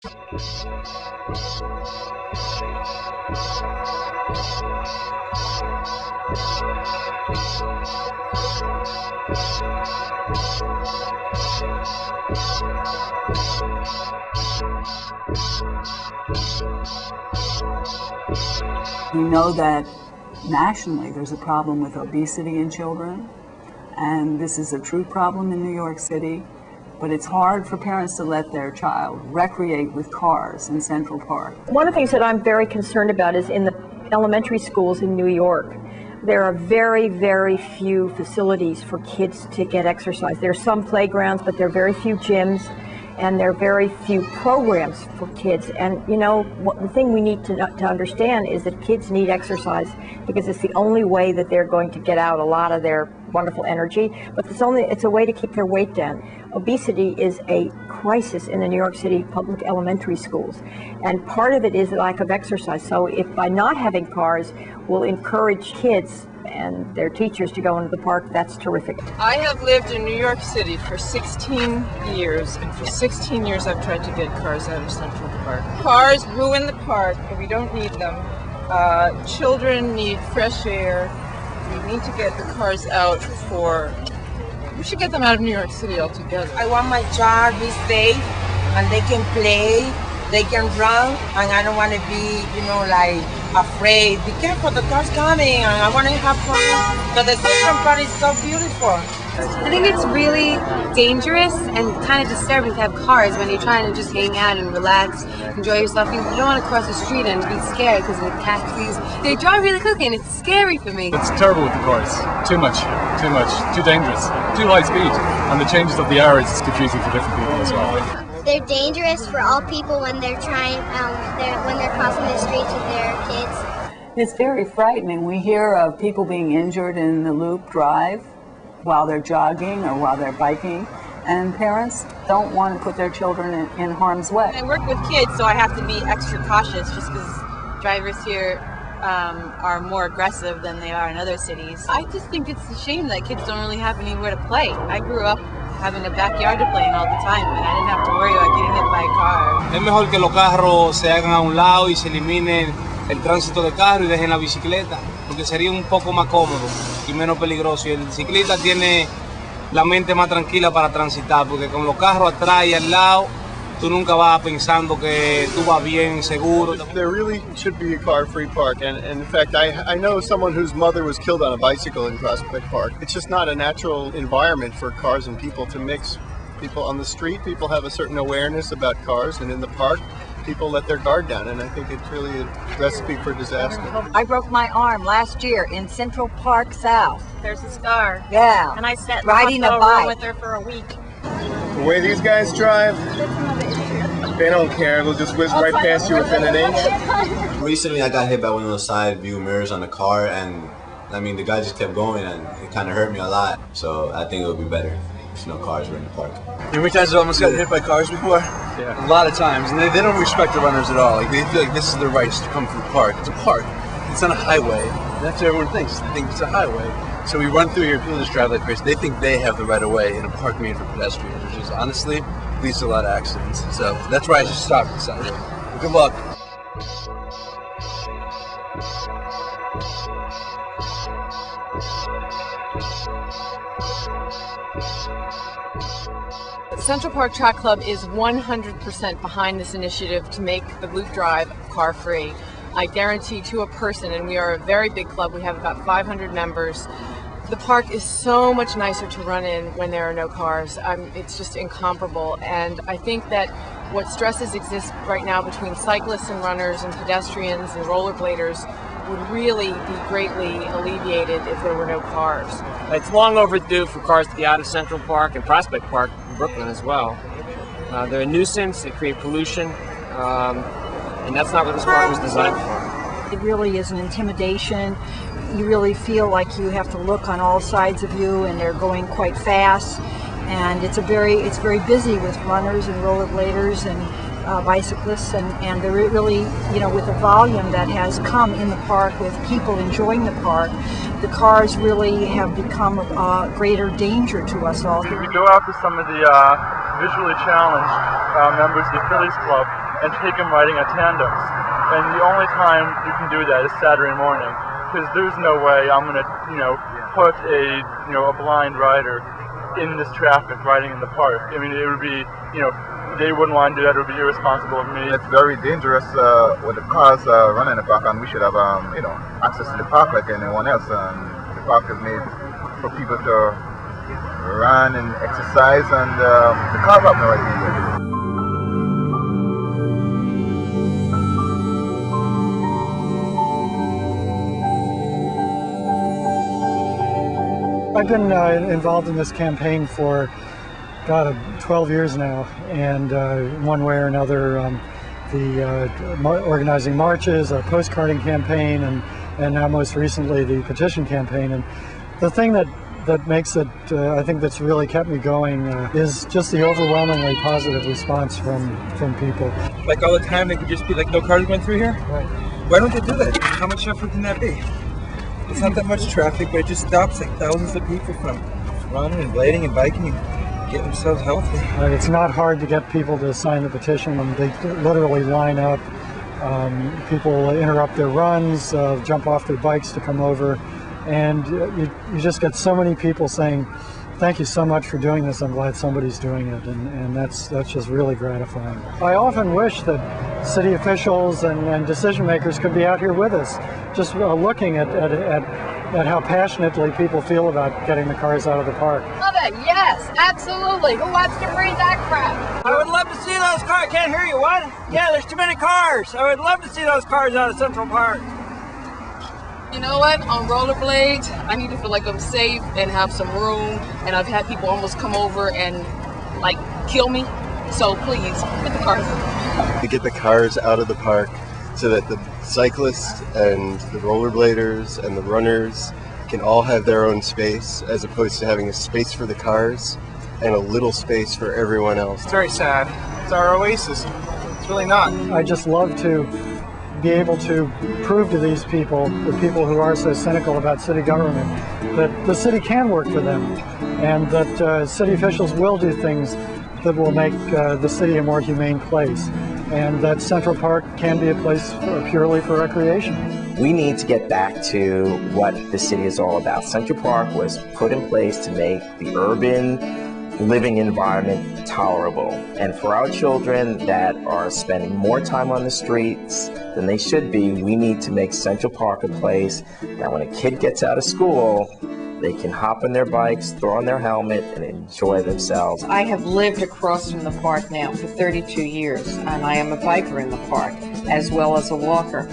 We know that nationally there's a problem with obesity in children, and this is a true problem in New York City, but it's hard for parents to let their child recreate with cars in Central Park. One of the things that I'm very concerned about is in the elementary schools in New York, there are very, very few facilities for kids to get exercise. There are some playgrounds, but there are very few gyms, and there are very few programs for kids. And you know, the thing we need to understand is that kids need exercise because it's the only way that they're going to get out a lot of their wonderful energy, but it's a way to keep their weight down. Obesity is a crisis in the New York City public elementary schools, and part of it is the lack of exercise. So if by not having cars, we'll encourage kids and their teachers to go into the park, that's terrific. I have lived in New York City for 16 years, and for 16 years I've tried to get cars out of Central Park. Cars ruin the park, and we don't need them. Children need fresh air. We need to get the cars out we should get them out of New York City altogether. I want my child to be safe, and they can play, they can run, and I don't want to be, like afraid. Be careful, the car's coming, and I want to have fun. So the Central Park is so beautiful. I think it's really dangerous and kind of disturbing to have cars when you're trying to just hang out and relax, enjoy yourself. You don't want to cross the street and be scared because of the taxis. They drive really quickly and it's scary for me. It's terrible with the cars. Too much, too dangerous, too high speed. And the changes of the hours is confusing for different people as well. They're dangerous for all people when they're when they're crossing the streets with their kids. It's very frightening. We hear of people being injured in the Loop Drive while they're jogging or while they're biking, and parents don't want to put their children in harm's way. I work with kids, so I have to be extra cautious just because drivers here are more aggressive than they are in other cities. I just think it's a shame that kids don't really have anywhere to play. I grew up having a backyard to play in all the time, and I didn't have to worry about getting hit by a car. Es mejor que los carros se hagan a un lado y se eliminen el tránsito de carro y dejen la bicicleta, porque sería un poco más cómodo y menos peligroso. Y el ciclista tiene la mente más tranquila para transitar, porque con los carros atrás y al lado, tú nunca vas pensando que tú vas bien, seguro. There really should be a car-free park, and in fact, I know someone whose mother was killed on a bicycle in Prospect Park. It's just not a natural environment for cars and people to mix. People on the street, people have a certain awareness about cars, and in the park, people let their guard down, and I think it's really a recipe for disaster. I broke my arm last year in Central Park South. There's a scar. Yeah. And I sat riding a bike bike with her for a week. The way these guys drive, they don't care. They'll just whiz right past you within an inch. Recently, I got hit by one of those side view mirrors on the car, and I mean, the guy just kept going, and it kind of hurt me a lot. So I think it would be better if no cars were in the park. How many times have you almost gotten hit by cars before? Yeah. A lot of times, and they don't respect the runners at all. Like, they feel like this is their rights to come through the park. It's a park. It's not a highway. That's what everyone thinks. They think it's a highway. So we run through here, people just drive like crazy. They think they have the right of way in a park made for pedestrians, which is honestly leads to a lot of accidents. So that's why I just stopped and decided. Good luck. Central Park Track Club is 100% behind this initiative to make the Loop Drive car-free. I guarantee to a person, and we are a very big club, we have about 500 members, the park is so much nicer to run in when there are no cars. It's just incomparable, and I think that what stresses exist right now between cyclists and runners and pedestrians and rollerbladers would really be greatly alleviated if there were no cars. It's long overdue for cars to get out of Central Park and Prospect Park in Brooklyn as well. They're a nuisance, they create pollution, and that's not what this park was designed for. It really is an intimidation. You really feel like you have to look on all sides of you, and they're going quite fast. And it's very busy with runners and rollerbladers and bicyclists, and they're really, with the volume that has come in the park with people enjoying the park, the cars really have become a greater danger to us all. We go out to some of the visually challenged members of the Phillies Club and take them riding a tandem. And the only time you can do that is Saturday morning, because there's no way I'm going to, put a blind rider in this traffic riding in the park. I mean, it would be, they wouldn't want to do that. It would be irresponsible of me. It's very dangerous with the cars running in the park, and we should have, access to the park like anyone else. The park is made for people to run and exercise, and the cars have no right to do it. I've been involved in this campaign for, 12 years now, and one way or another, organizing marches, a postcarding campaign, and now most recently the petition campaign. And the thing that makes it, I think that's really kept me going is just the overwhelmingly positive response from people. Like all the time, they could just be like, no cars going through here? Right. Why don't they do that? How much effort can that be? It's not that much traffic, but it just stops like thousands of people from running and blading and biking and getting themselves healthy. It's not hard to get people to sign the petition, and they literally line up. People interrupt their runs, jump off their bikes to come over, and you just get so many people saying, thank you so much for doing this, I'm glad somebody's doing it, and that's just really gratifying. I often wish that city officials and decision makers could be out here with us, just looking at how passionately people feel about getting the cars out of the park. Love it, yes, absolutely. Who wants to breathe that crap? I would love to see those cars. I can't hear you, what? Yeah, there's too many cars. I would love to see those cars out of Central Park. You know what, on rollerblades, I need to feel like I'm safe and have some room, and I've had people almost come over and like kill me, so please, get the cars out. To get the cars out of the park so that the cyclists and the rollerbladers and the runners can all have their own space, as opposed to having a space for the cars and a little space for everyone else. It's very sad. It's our oasis. It's really not. I just love to be able to prove to these people, the people who are so cynical about city government, that the city can work for them, and that city officials will do things that will make the city a more humane place, and that Central Park can be a place purely for recreation. We need to get back to what the city is all about. Central Park was put in place to make the urban living environment tolerable. And for our children that are spending more time on the streets than they should be, we need to make Central Park a place that when a kid gets out of school, they can hop on their bikes, throw on their helmet, and enjoy themselves. I have lived across from the park now for 32 years, and I am a biker in the park as well as a walker.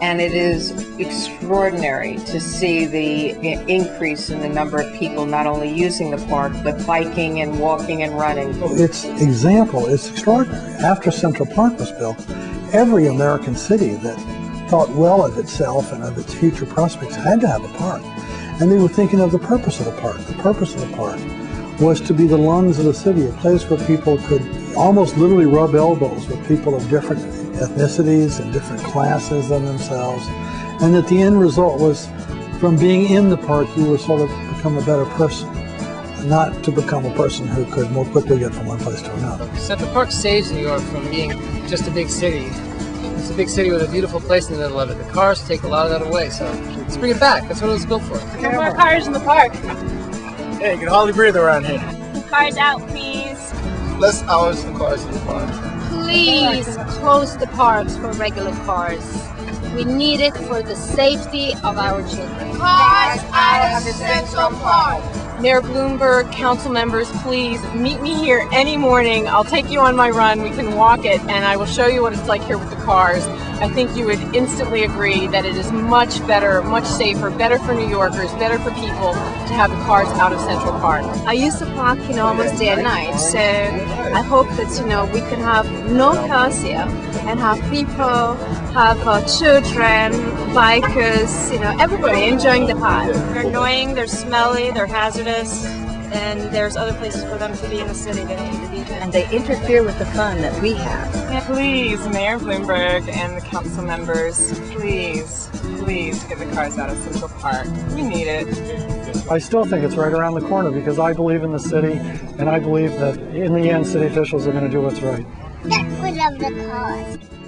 And it is extraordinary to see the increase in the number of people not only using the park, but biking and walking and running. Its example is extraordinary. After Central Park was built, every American city that thought well of itself and of its future prospects had to have a park. And they were thinking of the purpose of the park. The purpose of the park was to be the lungs of the city, a place where people could almost literally rub elbows with people of different ethnicities and different classes than themselves, and that the end result was, from being in the park, you were sort of become a better person, not to become a person who could more quickly get from one place to another. Central Park saves New York from being just a big city. It's a big city with a beautiful place in the middle of it. The cars take a lot of that away, so let's bring it back. That's what it was built for. No more cars in the park. Hey, you can hardly breathe around here. Cars out, please. Less hours for cars in the park. Please close the parks for regular cars. We need it for the safety of our children. Cars out of Central Park. Mayor Bloomberg, council members, please meet me here any morning. I'll take you on my run. We can walk it, and I will show you what it's like here with the cars. I think you would instantly agree that it is much better, much safer, better for New Yorkers, better for people to have the cars out of Central Park. I used to park, almost day and night, so I hope that, we can have no cars here and have people, have children, bikers, everybody enjoying the park. They're annoying, they're smelly, they're hazardous, and there's other places for them to be in the city that need to be there. And they interfere with the fun that we have. Yeah, please, Mayor Bloomberg and the council members, please get the cars out of Central Park. We need it. I still think it's right around the corner because I believe in the city, and I believe that in the end, city officials are going to do what's right. That would love of the cars.